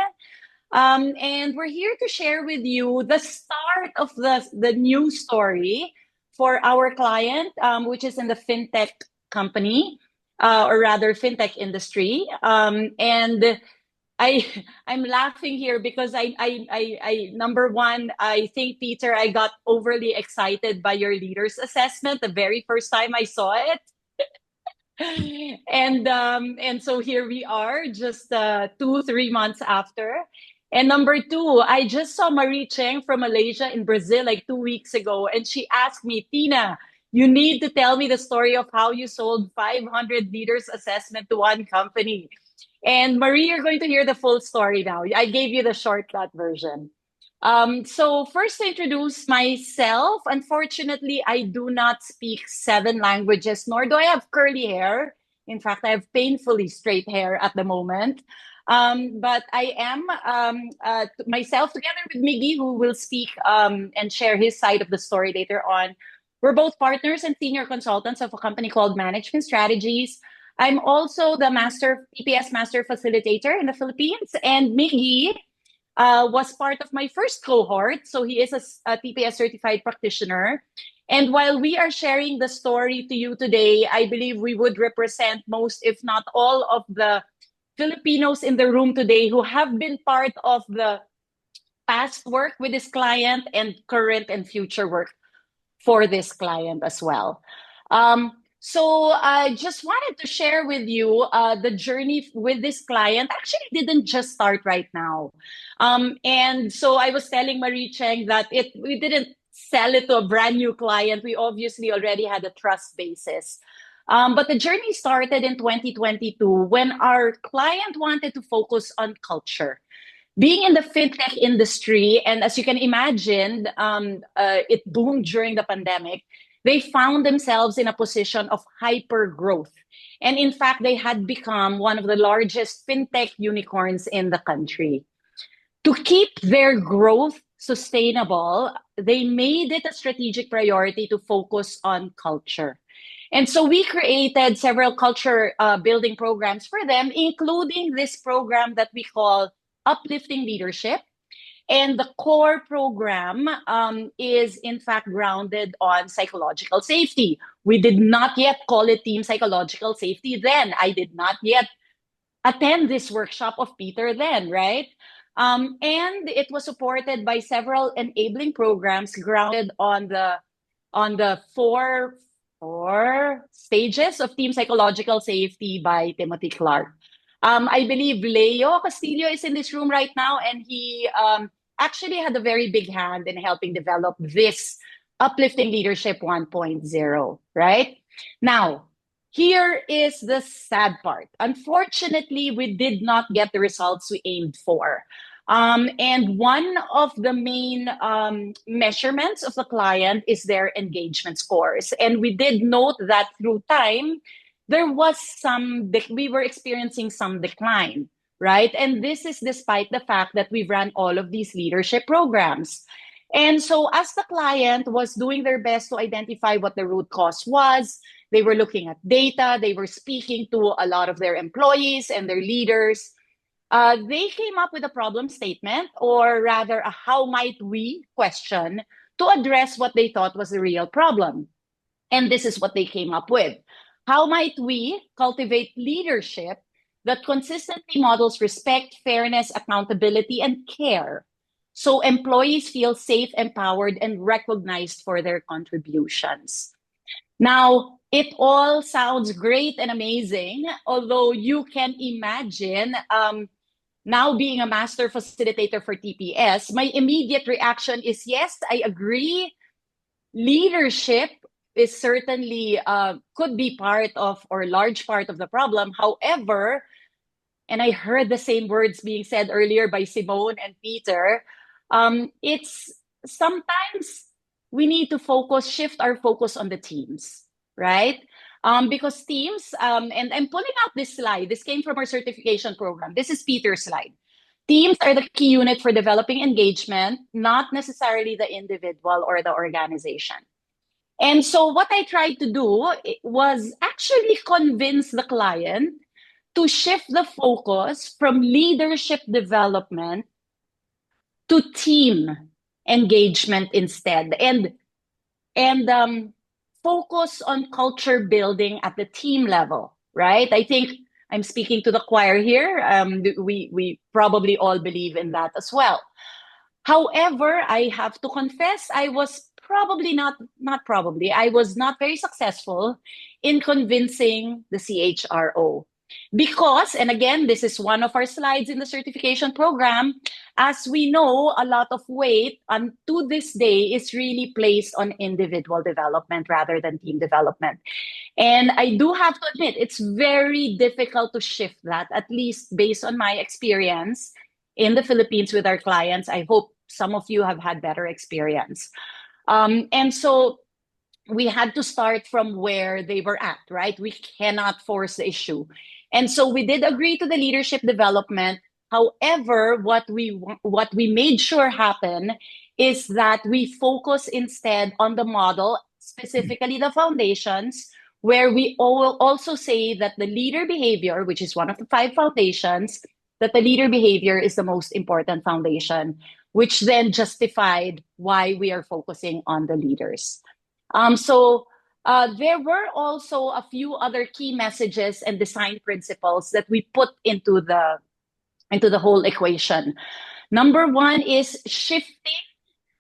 And we're here to share with you the start of the new story for our client, which is in the fintech company, or rather fintech industry. And I'm laughing here because number one, I think, Peter, I got overly excited by your leaders assessment the very first time I saw it. And so here we are, just 2-3 months after. And number two, I just saw Marie Cheng from Malaysia in Brazil like 2 weeks ago, and she asked me, Tina, you need to tell me the story of how you sold 500 leaders assessment to one company. And Marie, you're going to hear the full story now. I gave you the shortcut version. So first, to introduce myself, unfortunately, I do not speak 7 languages, nor do I have curly hair. In fact, I have painfully straight hair at the moment. But I am myself, together with Miggy, who will speak and share his side of the story later on. We're both partners and senior consultants of a company called Management Strategies. I'm also the TPS Master Facilitator in the Philippines, and Miggy was part of my first cohort. So he is a TPS certified practitioner. And while we are sharing the story to you today, I believe we would represent most, if not all, of the Filipinos in the room today who have been part of the past work with this client and current and future work for this client as well. So I just wanted to share with you the journey with this client actually didn't just start right now. And so I was telling Marie Cheng that we didn't sell it to a brand new client. We obviously already had a trust basis. But the journey started in 2022 when our client wanted to focus on culture. Being in the fintech industry, and as you can imagine, it boomed during the pandemic, they found themselves in a position of hyper growth. And in fact, they had become one of the largest fintech unicorns in the country. To keep their growth sustainable, they made it a strategic priority to focus on culture. And so we created several culture building programs for them, including this program that we call Uplifting Leadership. And the core program is in fact grounded on psychological safety. We did not yet call it Team Psychological Safety then. I did not yet attend this workshop of Peter then, right? And it was supported by several enabling programs grounded on the four stages of Team Psychological Safety by Timothy Clark. I believe Leo Castillo is in this room right now, and he actually had a very big hand in helping develop this Uplifting Leadership 1.0, right? Now, here is the sad part. Unfortunately, we did not get the results we aimed for. And one of the main measurements of the client is their engagement scores. And we did note that through time, we were experiencing some decline, right? And this is despite the fact that we've run all of these leadership programs. And so as the client was doing their best to identify what the root cause was, they were looking at data, they were speaking to a lot of their employees and their leaders. They came up with a problem statement, or rather a how might we question, to address what they thought was the real problem. And this is what they came up with. How might we cultivate leadership that consistently models respect, fairness, accountability, and care, so employees feel safe, empowered, and recognized for their contributions? Now, it all sounds great and amazing, although you can imagine, now being a master facilitator for TPS, my immediate reaction is, yes, I agree. Leadership is certainly could be part of, or large part of, the problem. However, and I heard the same words being said earlier by Simone and Peter, it's sometimes we need to shift our focus on the teams, right? Because teams, and I'm pulling out this slide. This came from our certification program. This is Peter's slide. Teams are the key unit for developing engagement, not necessarily the individual or the organization. And so what I tried to do was actually convince the client to shift the focus from leadership development to team engagement instead, and focus on culture building at the team level, right? I think I'm speaking to the choir here. We probably all believe in that as well. However, I have to confess, I was I was not very successful in convincing the CHRO. Because, and again, this is one of our slides in the certification program, as we know, a lot of weight to this day is really placed on individual development rather than team development. And I do have to admit, it's very difficult to shift that, at least based on my experience in the Philippines with our clients. I hope some of you have had better experience. And so we had to start from where they were at, right? We cannot force the issue. And so we did agree to the leadership development. However, what we made sure happen is that we focus instead on the model, specifically the foundations, where we also say that the leader behavior, which is one of the 5 foundations, that the leader behavior is the most important foundation, which then justified why we are focusing on the leaders. So there were also a few other key messages and design principles that we put into the whole equation. Number 1 is shifting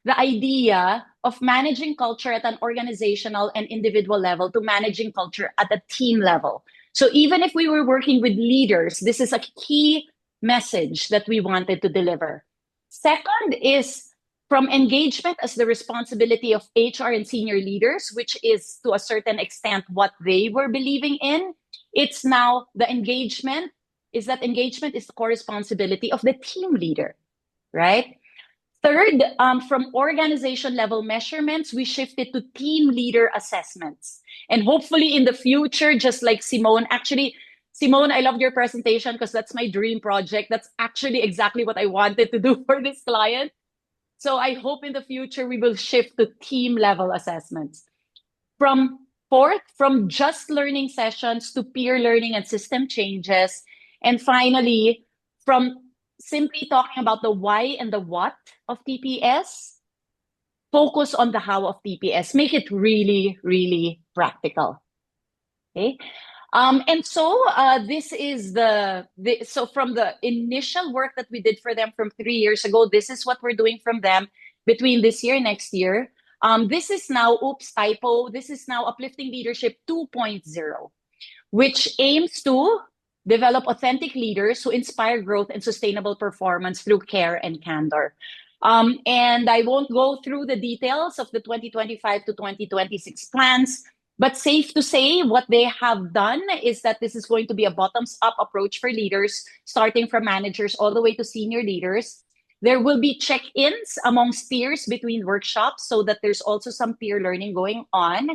the idea of managing culture at an organizational and individual level to managing culture at a team level. So even if we were working with leaders, this is a key message that we wanted to deliver. Second is from engagement as the responsibility of HR and senior leaders, which is to a certain extent what they were believing in. It's now the engagement is the core responsibility of the team leader, right? Third, from organization level measurements, we shifted to team leader assessments. And hopefully in the future, just like Simone, Simone, I loved your presentation because that's my dream project. That's actually exactly what I wanted to do for this client. So I hope in the future we will shift to team level assessments. From just learning sessions to peer learning and system changes. And finally, from simply talking about the why and the what of TPS, focus on the how of TPS. Make it really, really practical. Okay. And so this is so from the initial work that we did for them from 3 years ago, this is what we're doing from them between this year and next year. This is now, this is now Uplifting Leadership 2.0, which aims to develop authentic leaders who inspire growth and sustainable performance through care and candor. And I won't go through the details of the 2025 to 2026 plans, but safe to say what they have done is that this is going to be a bottoms-up approach for leaders, starting from managers all the way to senior leaders. There will be check-ins amongst peers between workshops so that there's also some peer learning going on.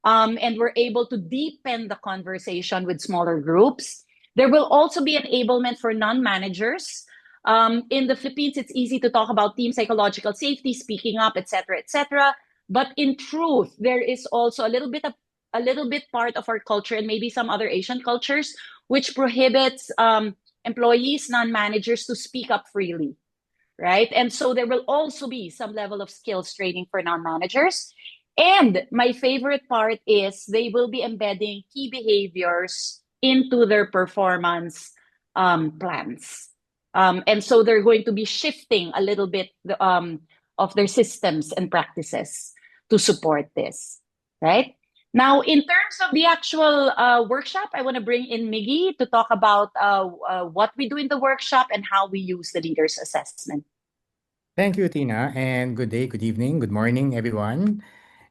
and we're able to deepen the conversation with smaller groups. There will also be enablement for non-managers. In the Philippines, it's easy to talk about team psychological safety, speaking up, etc., etc. But in truth, there is also a little bit part of our culture and maybe some other Asian cultures which prohibits employees, non-managers to speak up freely, right? And so there will also be some level of skills training for non-managers. And my favorite part is they will be embedding key behaviors into their performance plans. And so they're going to be shifting a little bit of their systems and practices to support this, right? Now, in terms of the actual workshop, I want to bring in Miggy to talk about what we do in the workshop and how we use the leaders assessment. Thank you, Tina, and good day, good evening, good morning, everyone.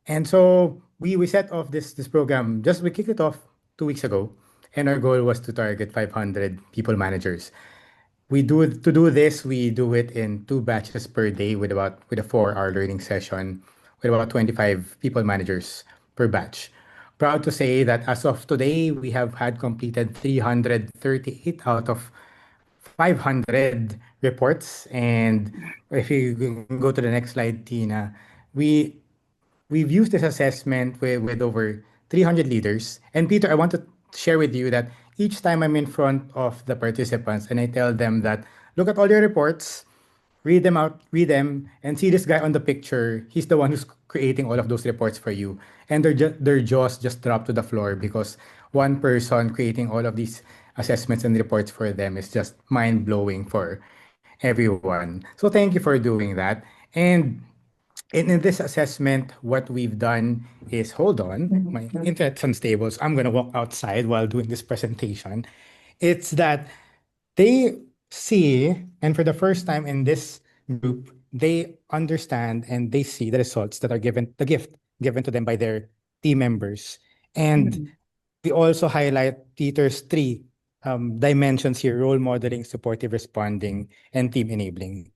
And so we set off this program. We kicked it off 2 weeks ago, and our goal was to target 500 people managers. To do this, we do it in 2 batches per day with a 4-hour learning session with about 25 people managers per batch. Proud to say that as of today, we have had completed 338 out of 500 reports. And if you go to the next slide, Tina, we we've used this assessment with over 300 leaders. And Peter, I want to share with you that each time I'm in front of the participants and I tell them that, look at all your reports, read them, and see this guy on the picture. He's the one who's creating all of those reports for you. And their jaws just drop to the floor because one person creating all of these assessments and reports for them is just mind blowing for everyone. So thank you for doing that. And in this assessment, what we've done is, hold on, my internet's unstable, so I'm gonna walk outside while doing this presentation. It's that they see, and for the first time in this group, they understand and they see the results that are given, the gift given to them by their team members. And we also highlight Peter's three dimensions here: role modeling, supportive responding, and team enabling.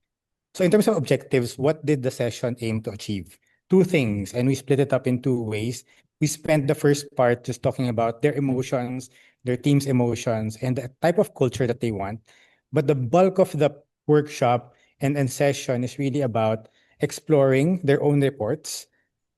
So in terms of objectives, what did the session aim to achieve? Two things, and we split it up in two ways. We spent the first part just talking about their emotions, their team's emotions, and the type of culture that they want. But the bulk of the workshop and session is really about exploring their own reports,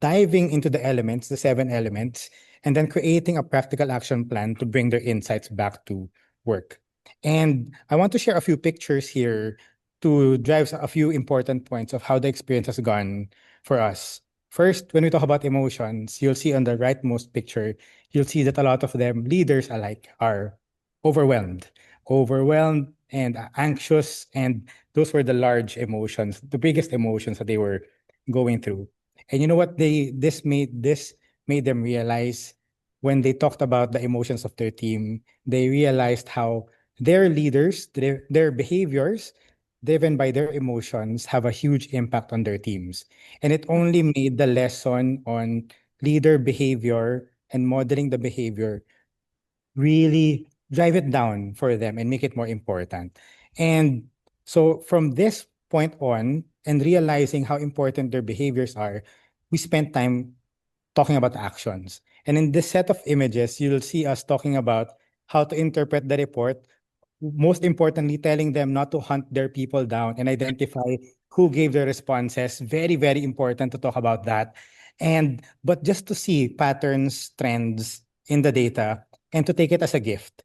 diving into the elements, the 7 elements, and then creating a practical action plan to bring their insights back to work. And I want to share a few pictures here to drive a few important points of how the experience has gone for us. First, when we talk about emotions, you'll see on the rightmost picture, you'll see that a lot of them, leaders alike, are overwhelmed. Overwhelmed and anxious, and those were the large emotions, the biggest emotions that they were going through. And you know what this made them realize when they talked about the emotions of their team, they realized how their leaders, their behaviors, driven by their emotions, have a huge impact on their teams. And it only made the lesson on leader behavior and modeling the behavior really drive it down for them and make it more important. And so from this point on, and realizing how important their behaviors are, we spent time talking about actions. And in this set of images, you'll see us talking about how to interpret the report, most importantly, telling them not to hunt their people down and identify who gave their responses. Very, very important to talk about that. But just to see patterns, trends in the data and to take it as a gift.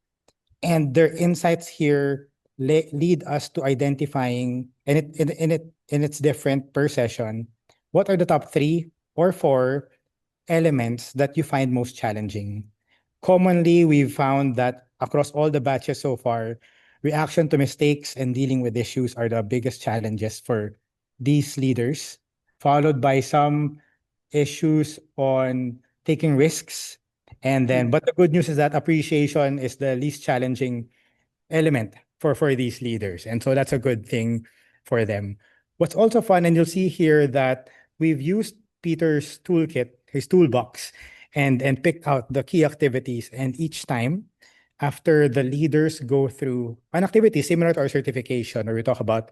And their insights here lead us to identifying, and it's different per session. What are the top 3 or 4 elements that you find most challenging? Commonly, we've found that across all the batches so far, reaction to mistakes and dealing with issues are the biggest challenges for these leaders, followed by some issues on taking risks. But the good news is that appreciation is the least challenging element for these leaders. And so that's a good thing for them. What's also fun, and you'll see here that we've used Peter's toolkit, his toolbox, and picked out the key activities. And each time, after the leaders go through an activity similar to our certification, where we talk about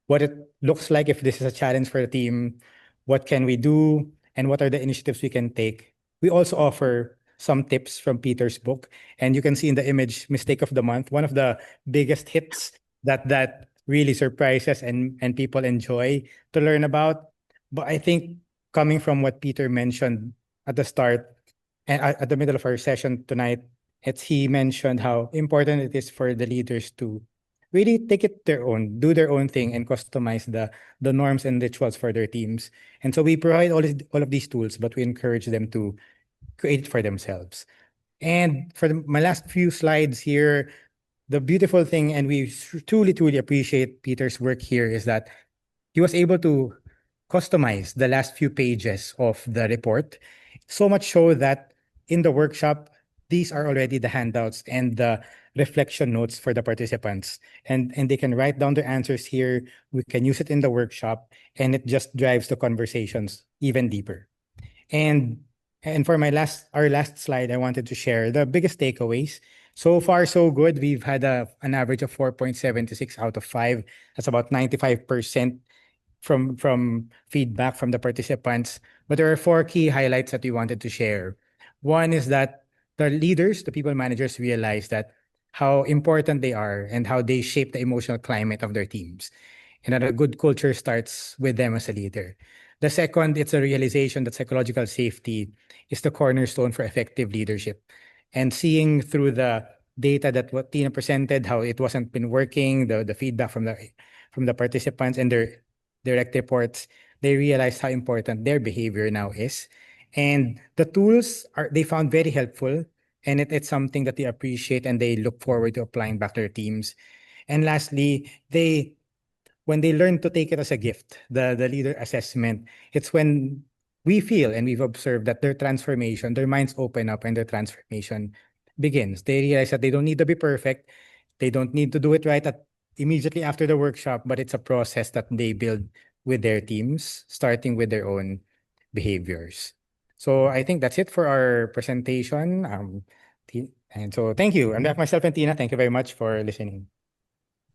what it looks like if this is a challenge for the team, what can we do, and what are the initiatives we can take. we also offer some tips from Peter's book. And you can see in the image, Mistake of the Month, one of the biggest hits that really surprises and people enjoy to learn about. But I think coming from what Peter mentioned at the start and at the middle of our session tonight, he mentioned how important it is for the leaders to really take it their own, do their own thing, and customize the norms and rituals for their teams. And so we provide all of these tools, but we encourage them to create it for themselves. And for my last few slides here, the beautiful thing, and we truly, truly appreciate Peter's work here, is that he was able to customize the last few pages of the report, so much so that in the workshop, these are already the handouts and the reflection notes for the participants. And they can write down their answers here. We can use it in the workshop, and it just drives the conversations even deeper. And for our last slide, I wanted to share the biggest takeaways. So far, so good. We've had an average of 4.76 out of 5. That's about 95% from feedback from the participants. But there are 4 key highlights that we wanted to share. One is that the leaders, the people managers, realize that how important they are and how they shape the emotional climate of their teams. And that a good culture starts with them as a leader. The second, it's a realization that psychological safety is the cornerstone for effective leadership. And seeing through the data that what Tina presented, how it wasn't been working, the feedback from the participants and their direct reports, they realized how important their behavior now is. And the tools they found very helpful, and it's something that they appreciate and they look forward to applying back to their teams. And lastly, when they learn to take it as a gift, the leader assessment, it's when we feel and we've observed that their minds open up and their transformation begins. They realize that they don't need to be perfect. They don't need to do it right immediately after the workshop, but it's a process that they build with their teams, starting with their own behaviors. So I think that's it for our presentation. And so thank you. On behalf of myself and Tina, thank you very much for listening.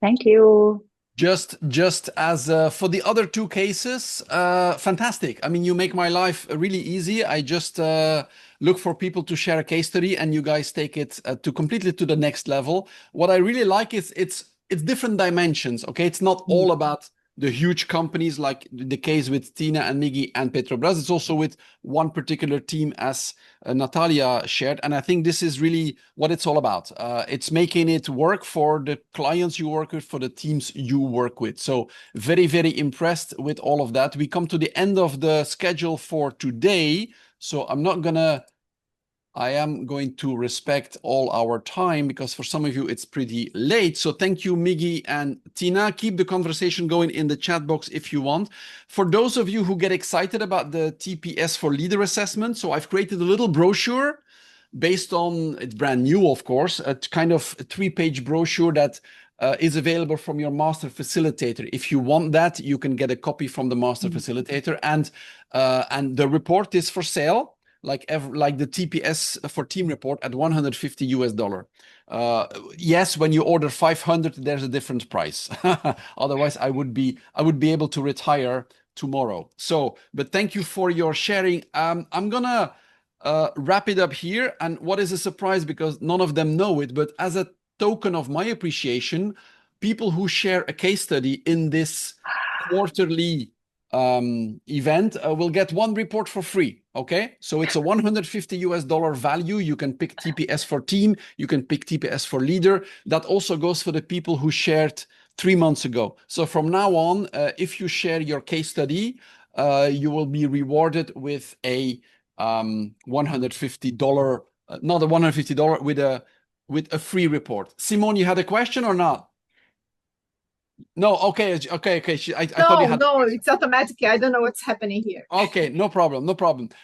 Thank you. Just as for the other 2 cases, fantastic. I mean, you make my life really easy. I just look for people to share a case study, and you guys take it to completely to the next level. What I really like is it's different dimensions. Okay, it's not all about the huge companies like the case with Tina and Miggy and Petrobras. It's also with one particular team, as Natalia shared. And I think this is really what it's all about. It's making it work for the clients you work with, for the teams you work with. So very, very impressed with all of that. We come to the end of the schedule for today. So I am going to respect all our time because for some of you it's pretty late. So thank you, Miggy and Tina. Keep the conversation going in the chat box if you want. For those of you who get excited about the TPS for leader assessment, so I've created a little brochure based on, it's brand new, of course, a kind of a 3-page brochure that is available from your master facilitator. If you want that, you can get a copy from the master facilitator, and the report is for sale. Like the TPS for team report at $150. Yes, when you order 500, there's a different price. Otherwise, I would be able to retire tomorrow. So, but thank you for your sharing. I'm gonna wrap it up here. And what is a surprise, because none of them know it, but as a token of my appreciation, people who share a case study in this quarterly event will get 1 report for free. Okay, so it's a $150 value. You can pick TPS for team, you can pick TPS for leader. That also goes for the people who shared 3 months ago. So from now on, if you share your case study, you will be rewarded with a $150, not a $150, with a free report. Simone, you had a question or not? No, okay. I thought you had. No, it's automatic. I don't know what's happening here. Okay, no problem.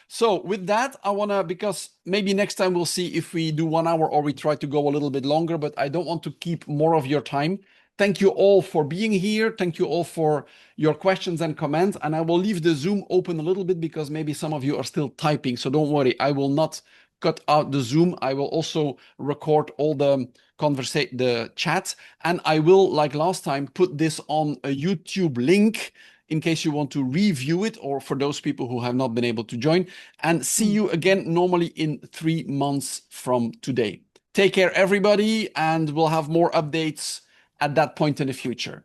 So with that, I wanna, because maybe next time we'll see if we do 1 hour or we try to go a little bit longer, but I don't want to keep more of your time. Thank you all for being here. Thank you all for your questions and comments. And I will leave the Zoom open a little bit because maybe some of you are still typing. So don't worry, I will not cut out the Zoom. I will also record all the chat, and I will, like last time, put this on a YouTube link in case you want to review it, or for those people who have not been able to join. And see you again normally in 3 months from today. Take care, everybody, and we'll have more updates at that point in the future.